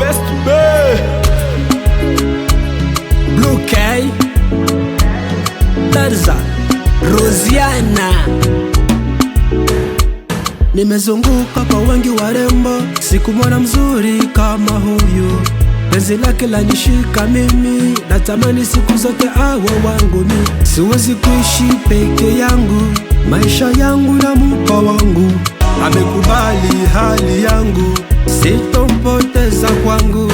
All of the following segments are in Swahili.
Best Bay. Blue K, Tarza, Rosiana. Nimezunguka kwa wengi warembo, sikumwona mzuri kama huyu. Penzi lake lanishika mimi, natamani siku zote awe wangu mi. Siwezi kuishi peke yangu, maisha yangu na muka wangu. Amekubali hali yangu, sitompoteza kwangu.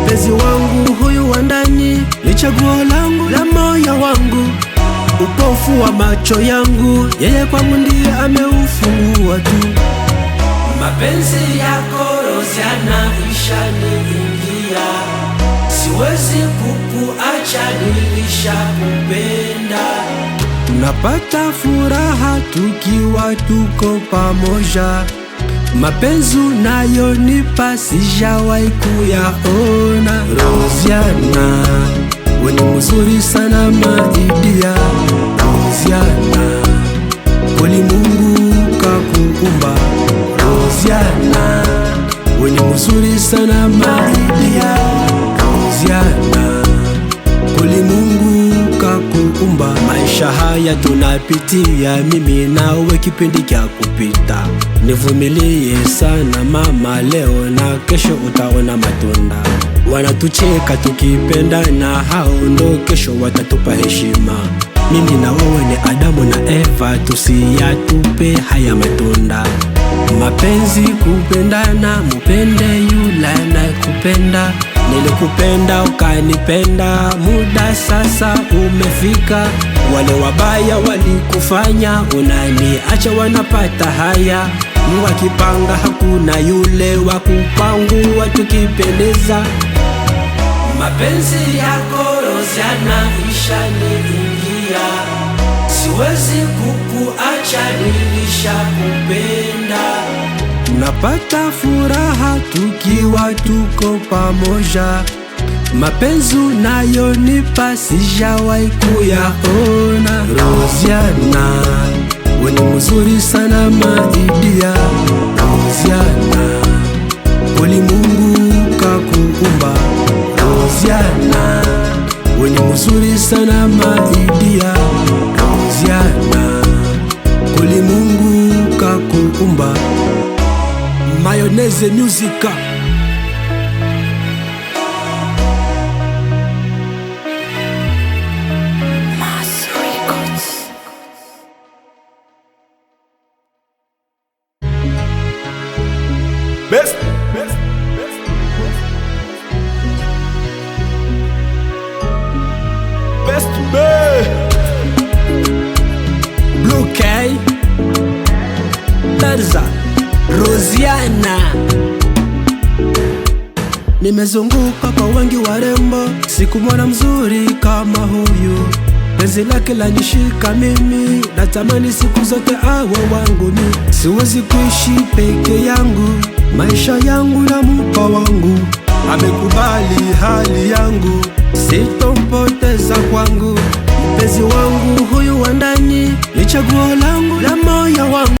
Mpenzi wangu huyu wa ndani, ni chaguo langu la moyo wangu. Upofu wa macho yangu, yeye kwangu ndiye ameufungua tu. Mapenzi yako Rosiana ishaniingia, siwezi kukuacha, nilishakupenda. Tunapata furaha tukiwa tuko pamoja, mapenzi unayonipa sijawahi kuyaona. Rosiana, we ni mzuri sana maidia. Rosiana, kweli Mungu kakuumba. Rosiana, we ni mzuri sana maidia. Rosiana, kweli Mungu kakuumba. Maisha haya tunapitia mimi nawe kipindi kya kupita. Nivumilie sana mama, leo na kesho utaona matunda. Wanatucheka tukipendana, hao ndo kesho watatupa heshima. Mimi na wewe ni Adamu na Eva, tusiyatupe haya matunda. Mapenzi kupendana, mupende yule anayekupenda. Nilikupenda ukanipenda, muda sasa umefika. Wale wabaya walikufanya, unaniacha wanapata haya. Mungu akipanga hakuna yule wa kupangua tukipendeza. Mapenzi yako Rosiana ishaniingia, siwezi kukuacha, nilishakupenda. Tunapata furaha tukiwa tuko pamoja, mapenzi unayonipa sijawahi kuyaona. Rosiana, we ni mzuri sana maidia. Rosiana, kweli Mungu kakuumba. Rosiana, we ni mzuri sana maidia. Rosiana, kweli Mungu kakuumba. Mayonnaise Music. Best Bay. Blue K, Tarza, Rosiana. Nimezunguka kwa wengi warembo, sikumwona mzuri kama huyu. Penzi lake lanishika mimi, natamani siku zote awe wangu mi. Siwezi kuishi peke yangu, maisha yangu na muka wangu. Amekubali hali yangu, sitompoteza kwangu. Mpenzi wangu huyu wa ndani, ni chaguo langu la moyo wangu.